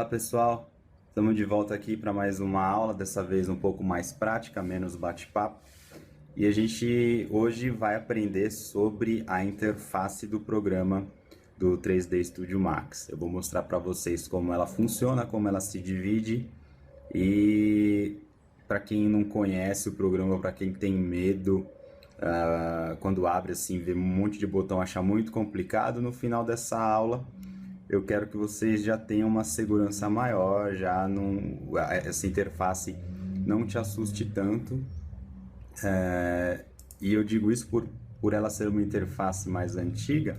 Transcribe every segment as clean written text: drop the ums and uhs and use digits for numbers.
Fala pessoal, estamos de volta aqui para mais uma aula, dessa vez um pouco mais prática, menos bate-papo. E a gente hoje vai aprender sobre a interface do programa do 3D Studio Max. Eu vou mostrar para vocês como ela funciona, como ela se divide e para quem não conhece o programa, para quem tem medo, quando abre assim, vê um monte de botão, achar muito complicado, no final dessa aula eu quero que vocês já tenham uma segurança maior, já não, essa interface não te assuste tanto. E eu digo isso por ela ser uma interface mais antiga,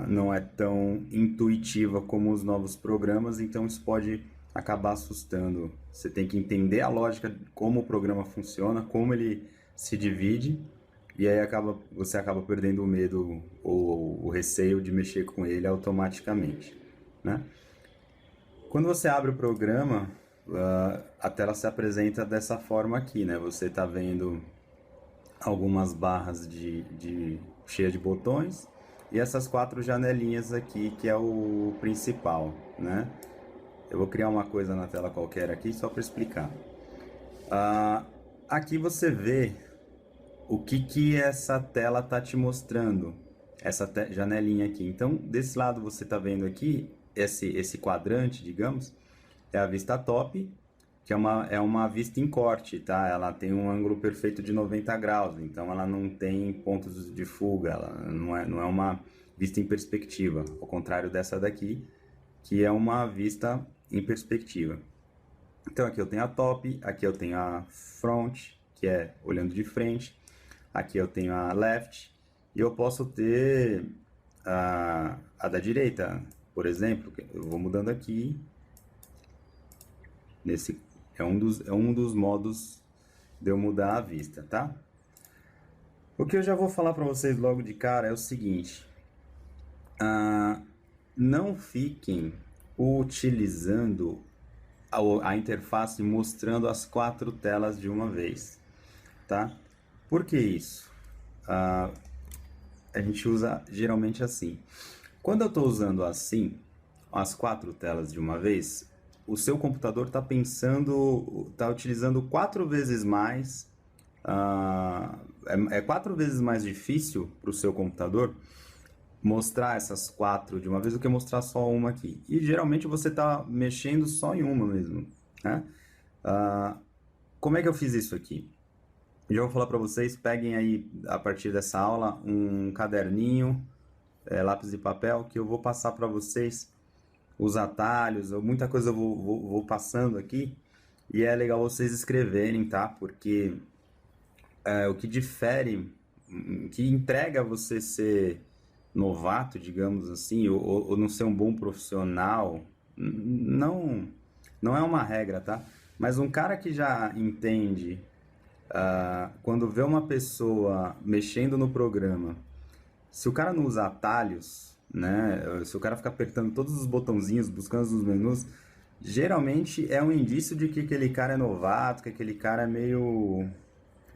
não é tão intuitiva como os novos programas, então isso pode acabar assustando. Você tem que entender a lógica de como o programa funciona, como ele se divide, e aí você acaba perdendo o medo ou o receio de mexer com ele automaticamente, né? Quando você abre o programa, a tela se apresenta dessa forma aqui, né? Você está vendo algumas barras cheias de botões e essas 4 janelinhas aqui, que é o principal, né? Eu vou criar uma coisa na tela qualquer aqui só para explicar. Aqui você vê o que essa tela está te mostrando, essa janelinha aqui. Então, desse lado você está vendo aqui, esse quadrante, digamos, é a vista top, que é uma vista em corte, tá? Ela tem um ângulo perfeito de 90 graus, então ela não tem pontos de fuga, ela não é uma vista em perspectiva, ao contrário dessa daqui, que é uma vista em perspectiva. Então aqui eu tenho a top, aqui eu tenho a front, que é olhando de frente, aqui eu tenho a left, e eu posso ter a da direita, por exemplo. Eu vou mudando aqui. É um dos modos de eu mudar a vista, tá? O que eu já vou falar para vocês logo de cara é o seguinte: não fiquem utilizando a interface mostrando as 4 telas de uma vez, tá? Por que isso? A gente usa geralmente assim. Quando eu estou usando assim, as 4 telas de uma vez, o seu computador está utilizando 4 vezes mais, é 4 vezes mais difícil para o seu computador mostrar essas 4 de uma vez do que mostrar só uma aqui. E geralmente você está mexendo só em uma mesmo, né? Como é que eu fiz isso aqui? Eu já vou falar para vocês, peguem aí a partir dessa aula um caderninho, lápis de papel, que eu vou passar para vocês os atalhos, muita coisa eu vou passando aqui, e é legal vocês escreverem, tá? Porque o que difere, o que entrega você ser novato, digamos assim, ou não ser um bom profissional, não é uma regra, tá? Mas um cara que já entende, quando vê uma pessoa mexendo no programa, se o cara não usa atalhos, né? Se o cara ficar apertando todos os botãozinhos, buscando os menus, geralmente é um indício de que aquele cara é novato, que aquele cara é meio...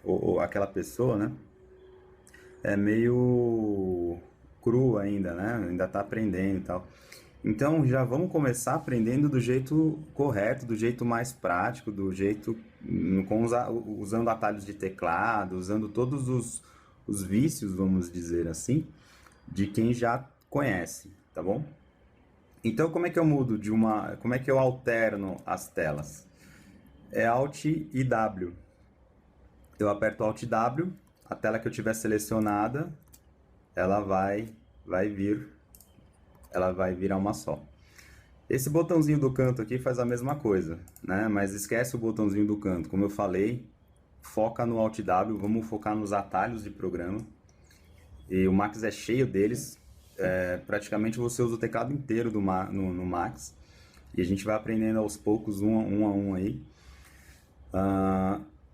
ou aquela pessoa, né? É meio cru ainda, né? Ainda tá aprendendo e tal. Então já vamos começar aprendendo do jeito correto, do jeito mais prático, do jeito usando atalhos de teclado, usando todos os vícios, vamos dizer assim, de quem já conhece, tá bom? Então como é que eu mudo como é que eu alterno as telas? É Alt e W. Eu aperto Alt e W, a tela que eu tiver selecionada, ela vai virar uma só. Esse botãozinho do canto aqui faz a mesma coisa, né? Mas esquece o botãozinho do canto. Como eu falei, foca no Alt W, vamos focar nos atalhos de programa. E o Max é cheio deles. Praticamente você usa o teclado inteiro no Max. E a gente vai aprendendo aos poucos, um a um aí.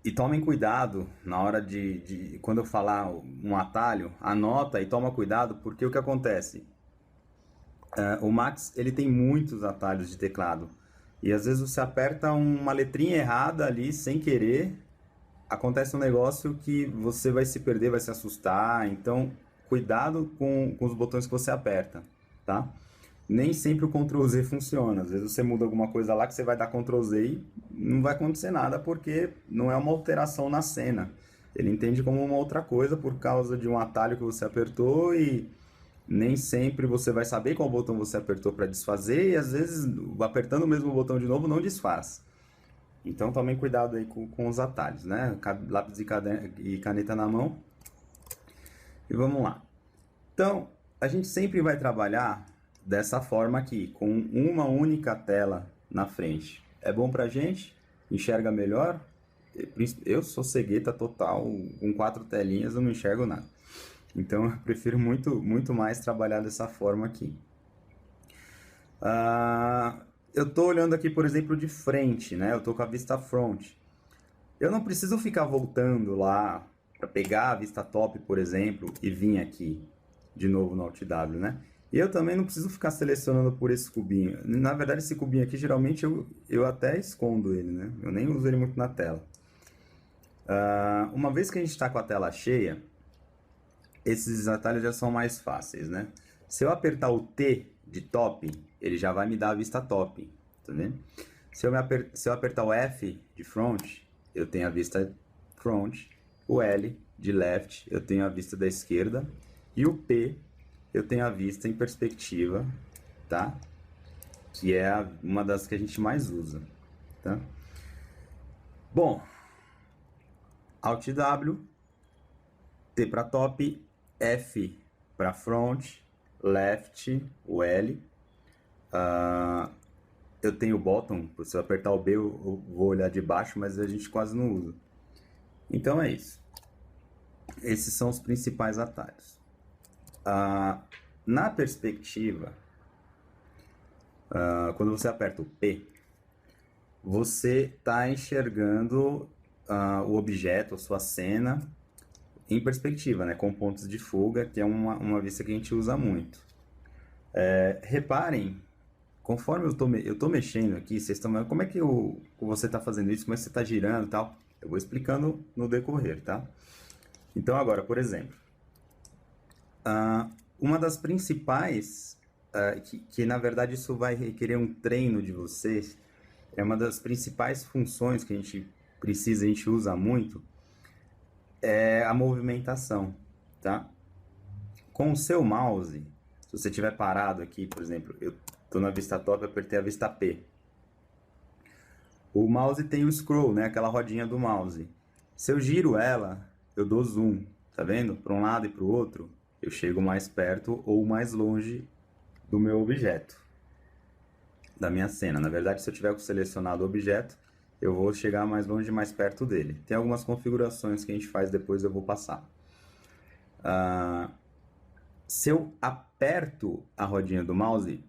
E tomem cuidado na hora quando eu falar um atalho, anota e toma cuidado, porque o que acontece? O Max, ele tem muitos atalhos de teclado. E às vezes você aperta uma letrinha errada ali, sem querer, acontece um negócio que você vai se perder, vai se assustar. Então, cuidado com os botões que você aperta, tá? nem sempre o Ctrl Z funciona. Às vezes você muda alguma coisa lá que você vai dar Ctrl Z e não vai acontecer nada porque não é uma alteração na cena. Ele entende como uma outra coisa por causa de um atalho que você apertou e nem sempre você vai saber qual botão você apertou para desfazer e às vezes apertando o mesmo botão de novo não desfaz. Então tomem cuidado aí com os atalhos, né? Lápis e caneta na mão. E vamos lá. Então, a gente sempre vai trabalhar dessa forma aqui, com uma única tela na frente. É bom pra gente? Enxerga melhor? Eu sou cegueta total, com 4 telinhas eu não enxergo nada. Então eu prefiro muito mais trabalhar dessa forma aqui. Eu estou olhando aqui, por exemplo, de frente, né? Eu estou com a vista front. Eu não preciso ficar voltando lá para pegar a vista top, por exemplo, e vir aqui de novo no Alt W, né? E eu também não preciso ficar selecionando por esse cubinho. Na verdade, esse cubinho aqui, geralmente, eu até escondo ele, né? Eu nem uso ele muito na tela. Uma vez que a gente está com a tela cheia, esses atalhos já são mais fáceis, né? Se eu apertar o T de top, ele já vai me dar a vista top, tá vendo? Se eu apertar o F de front, eu tenho a vista front. O L de left, eu tenho a vista da esquerda. E o P, eu tenho a vista em perspectiva, tá? Que é uma das que a gente mais usa, tá? Bom, Alt W, T para top, F para front, left, o L. Eu tenho o bottom, se eu apertar o B eu vou olhar de baixo, mas a gente quase não usa. Então é isso. Esses são os principais atalhos. Na perspectiva, quando você aperta o P, você está enxergando o objeto, a sua cena, em perspectiva, né, com pontos de fuga, que é uma vista que a gente usa muito. Reparem, conforme eu tô mexendo aqui, vocês estão vendo como é que você está fazendo isso, como é que você está girando e tal. Eu vou explicando no decorrer, tá? Então agora, por exemplo, uma das principais, que na verdade isso vai requerer um treino de vocês, é uma das principais funções que a gente precisa, a gente usa muito, é a movimentação, tá? Com o seu mouse, se você estiver parado aqui, por exemplo, eu estou na vista top, apertei a vista P. O mouse tem o scroll, né? Aquela rodinha do mouse. Se eu giro ela, eu dou zoom, tá vendo? Para um lado e para o outro, eu chego mais perto ou mais longe do meu objeto, da minha cena. Na verdade, se eu tiver selecionado o objeto, eu vou chegar mais longe e mais perto dele. Tem algumas configurações que a gente faz depois, eu vou passar. Se eu aperto a rodinha do mouse,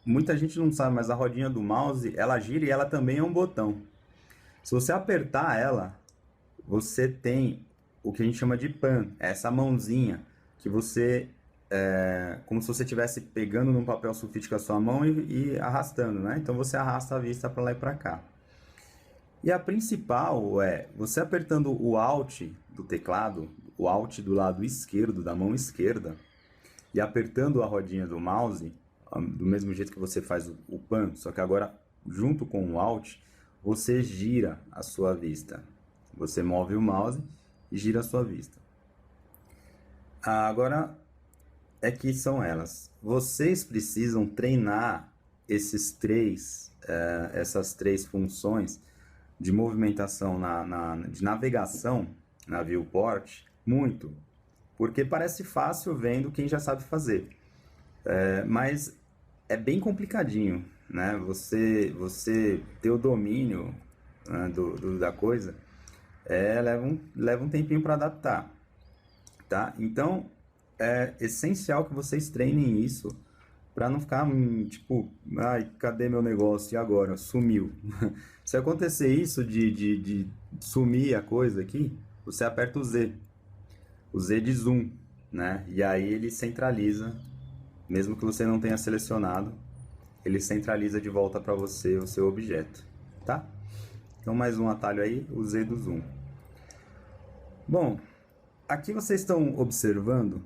muita gente não sabe, mas a rodinha do mouse, ela gira e ela também é um botão. Se você apertar ela, você tem o que a gente chama de pan, essa mãozinha que você, como se você estivesse pegando num papel sulfite com a sua mão e arrastando, né? Então você arrasta a vista para lá e para cá. E a principal é, você apertando o Alt do teclado, o Alt do lado esquerdo, da mão esquerda, e apertando a rodinha do mouse, do mesmo jeito que você faz o pan, só que agora junto com o Alt, você gira a sua vista. Você move o mouse e gira a sua vista. Agora é que são elas. Vocês precisam treinar essas três funções de movimentação de navegação na viewport muito, porque parece fácil vendo quem já sabe fazer, mas é bem complicadinho, né? Você ter o domínio, né, da coisa, leva um tempinho para adaptar, tá? Então é essencial que vocês treinem isso para não ficar tipo, ai, cadê meu negócio? E agora? Sumiu. Se acontecer isso de sumir a coisa aqui, você aperta o Z de zoom, né? E aí ele centraliza, mesmo que você não tenha selecionado, ele centraliza de volta para você o seu objeto, tá? Então mais um atalho aí, o Z do zoom. Bom, aqui vocês estão observando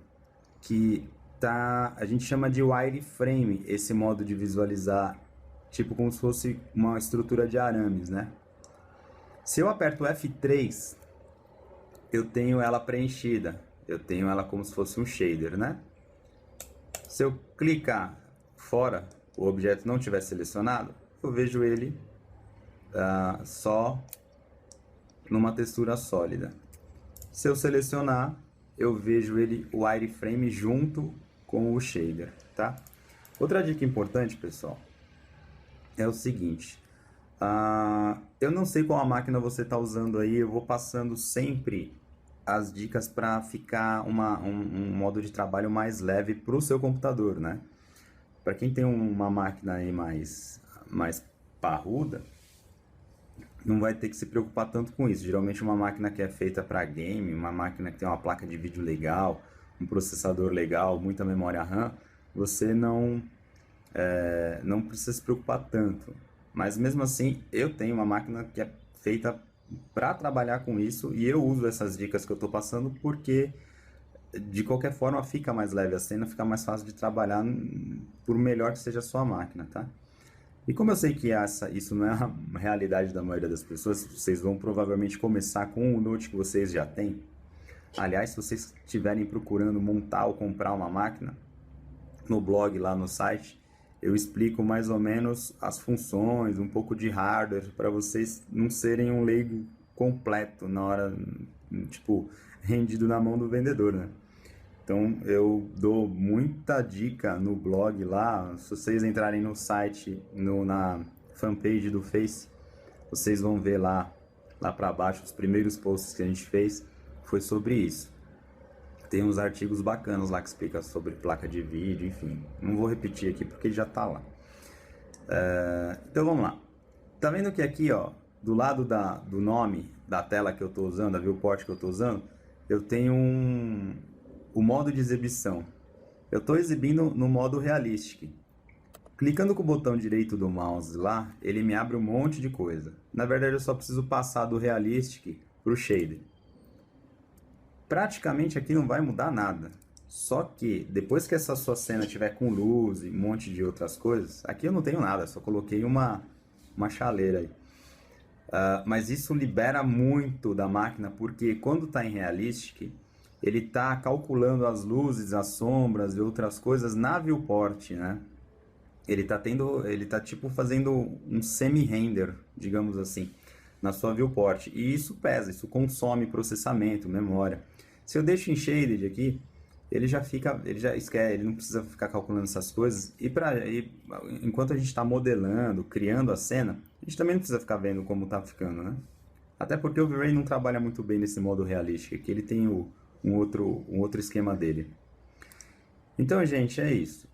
que tá, a gente chama de wireframe esse modo de visualizar, tipo como se fosse uma estrutura de arames, né? Se eu aperto F3, eu tenho ela preenchida, eu tenho ela como se fosse um shader, né? Se eu clicar fora, o objeto não estiver selecionado, eu vejo ele só numa textura sólida. Se eu selecionar, eu vejo ele, o wireframe, junto com o shader, tá? Outra dica importante, pessoal, é o seguinte. Eu não sei qual a máquina você está usando aí, eu vou passando sempre as dicas para ficar um modo de trabalho mais leve para o seu computador, né? Para quem tem uma máquina aí mais parruda, não vai ter que se preocupar tanto com isso. Geralmente uma máquina que é feita para game, uma máquina que tem uma placa de vídeo legal, um processador legal, muita memória RAM, você não precisa se preocupar tanto. Mas mesmo assim, eu tenho uma máquina que é feita para trabalhar com isso e eu uso essas dicas que eu estou passando porque de qualquer forma fica mais leve a cena, fica mais fácil de trabalhar, por melhor que seja a sua máquina, tá? E como eu sei que isso não é a realidade da maioria das pessoas, vocês vão provavelmente começar com o Note que vocês já têm. Aliás, se vocês estiverem procurando montar ou comprar uma máquina, no blog lá no site, eu explico mais ou menos as funções, um pouco de hardware, para vocês não serem um leigo completo na hora, tipo, rendido na mão do vendedor, né? Então eu dou muita dica no blog lá. Se vocês entrarem no site, na fanpage do Face, vocês vão ver lá para baixo os primeiros posts que a gente fez, foi sobre isso. Tem uns artigos bacanas lá que explicam sobre placa de vídeo, enfim. Não vou repetir aqui porque já tá lá. Então vamos lá. Tá vendo que aqui, ó, do lado do nome da tela que eu tô usando, da viewport que eu tô usando, eu tenho o modo de exibição. Eu estou exibindo no modo Realistic. Clicando com o botão direito do mouse lá, ele me abre um monte de coisa. Na verdade, eu só preciso passar do Realistic para o Shader. Praticamente aqui não vai mudar nada. Só que depois que essa sua cena tiver com luz e um monte de outras coisas, aqui eu não tenho nada, só coloquei uma chaleira aí. Mas isso libera muito da máquina, porque quando está em Realistic, ele está calculando as luzes, as sombras e outras coisas na viewport, né? Ele tá tipo fazendo um semi-render, digamos assim, na sua viewport. E isso pesa, isso consome processamento, memória. Se eu deixo em shaded aqui, ele já esquece, ele não precisa ficar calculando essas coisas. Enquanto a gente está modelando, criando a cena, a gente também não precisa ficar vendo como está ficando, né? Até porque o V-Ray não trabalha muito bem nesse modo realístico, aqui ele tem um outro esquema dele. Então, gente, é isso.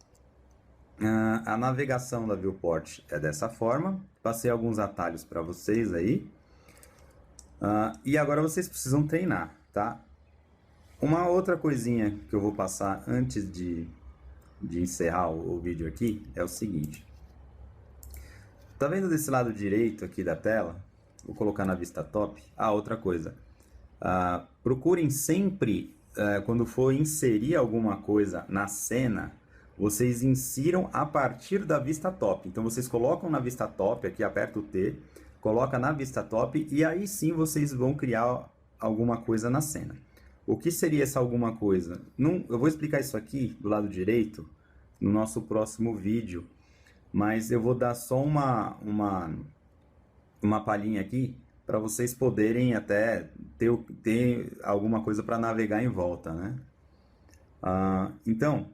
A navegação da viewport é dessa forma. Passei alguns atalhos para vocês aí. E agora vocês precisam treinar, tá? Uma outra coisinha que eu vou passar antes de encerrar o vídeo aqui é o seguinte. Tá vendo desse lado direito aqui da tela? Vou colocar na vista top. Outra coisa. Procurem sempre, quando for inserir alguma coisa na cena, vocês insiram a partir da vista top. Então vocês colocam na vista top, aqui aperta o T, coloca na vista top e aí sim vocês vão criar alguma coisa na cena. O que seria essa alguma coisa? Eu vou explicar isso aqui do lado direito no nosso próximo vídeo, mas eu vou dar só uma palhinha aqui para vocês poderem até ter alguma coisa para navegar em volta, né? Então,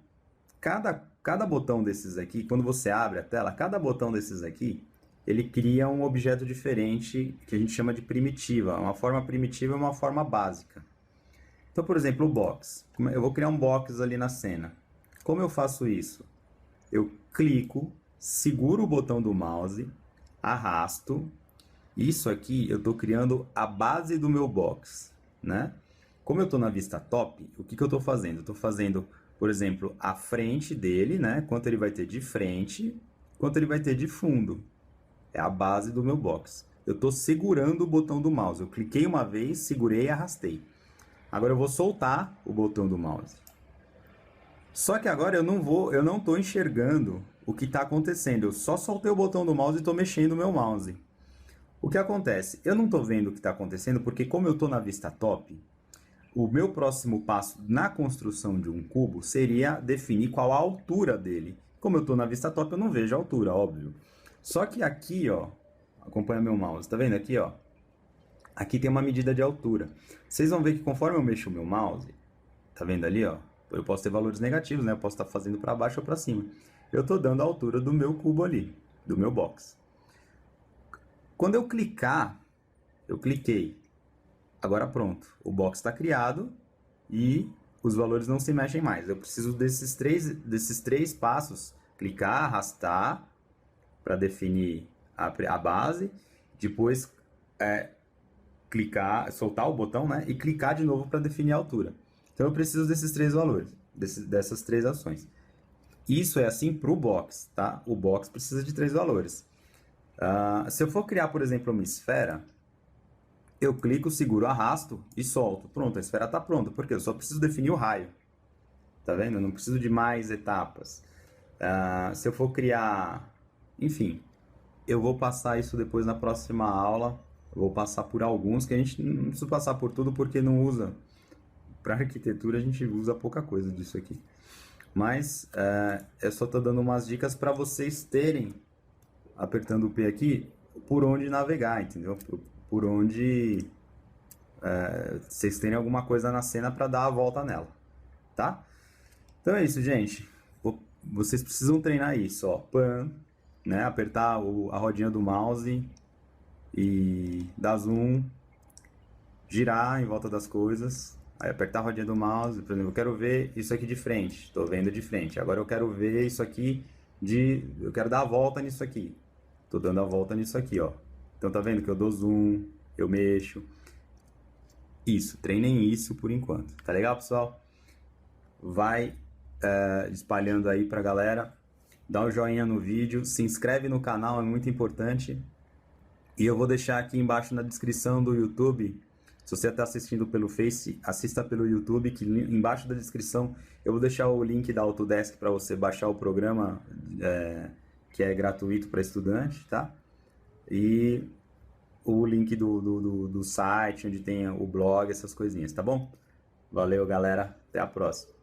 cada botão desses aqui, quando você abre a tela, cada botão desses aqui, ele cria um objeto diferente que a gente chama de primitiva. Uma forma primitiva é uma forma básica. Então, por exemplo, o box. Eu vou criar um box ali na cena. Como eu faço isso? Eu clico, seguro o botão do mouse, arrasto. Isso aqui eu estou criando a base do meu box, né? Como eu estou na vista top, o que eu estou fazendo? Eu estou fazendo, por exemplo, a frente dele, né? Quanto ele vai ter de frente, quanto ele vai ter de fundo. É a base do meu box. Eu estou segurando o botão do mouse. Eu cliquei uma vez, segurei e arrastei. Agora eu vou soltar o botão do mouse. Só que agora eu não tô enxergando o que está acontecendo. Eu só soltei o botão do mouse e estou mexendo o meu mouse. O que acontece? Eu não estou vendo o que está acontecendo porque como eu estou na vista top, o meu próximo passo na construção de um cubo seria definir qual a altura dele. Como eu estou na vista top, eu não vejo a altura, óbvio. Só que aqui, ó, acompanha meu mouse, tá vendo aqui, ó? Aqui tem uma medida de altura. Vocês vão ver que conforme eu mexo o meu mouse, tá vendo ali, ó? Eu posso ter valores negativos, né? Eu posso estar fazendo para baixo ou para cima. Eu estou dando a altura do meu cubo ali, do meu box. Quando eu clicar, eu cliquei. Agora pronto, o box está criado e os valores não se mexem mais. Eu preciso desses três passos: clicar, arrastar para definir a base, depois clicar, soltar o botão, né? E clicar de novo para definir a altura. Então eu preciso desses três valores, dessas três ações. Isso é assim para o box, tá? O box precisa de três valores. Se eu for criar, por exemplo, uma esfera, eu clico, seguro, arrasto e solto. Pronto, a esfera está pronta, porque eu só preciso definir o raio. Tá vendo? Eu não preciso de mais etapas. Se eu for criar... Enfim, eu vou passar isso depois na próxima aula. Eu vou passar por alguns, que a gente não precisa passar por tudo porque não usa. Para arquitetura a gente usa pouca coisa disso aqui. Mas eu só estou dando umas dicas para vocês terem, apertando o P aqui, por onde navegar, entendeu? Por onde vocês terem alguma coisa na cena para dar a volta nela, tá? Então é isso, gente. Vocês precisam treinar isso, ó. Pan, né? Apertar a rodinha do mouse e dar zoom, girar em volta das coisas. Aí apertar a rodinha do mouse, por exemplo, eu quero ver isso aqui de frente, estou vendo de frente. Agora eu quero ver isso aqui eu quero dar a volta nisso aqui. Estou dando a volta nisso aqui, ó. Então tá vendo que eu dou zoom, eu mexo. Isso, treinem isso por enquanto. Tá legal, pessoal? Vai espalhando aí pra galera. Dá um joinha no vídeo, se inscreve no canal, é muito importante. E eu vou deixar aqui embaixo na descrição do YouTube. Se você está assistindo pelo Face, assista pelo YouTube, que embaixo da descrição eu vou deixar o link da Autodesk para você baixar o programa que é gratuito para estudante, tá? E o link do site, onde tem o blog, essas coisinhas, tá bom? Valeu, galera. Até a próxima.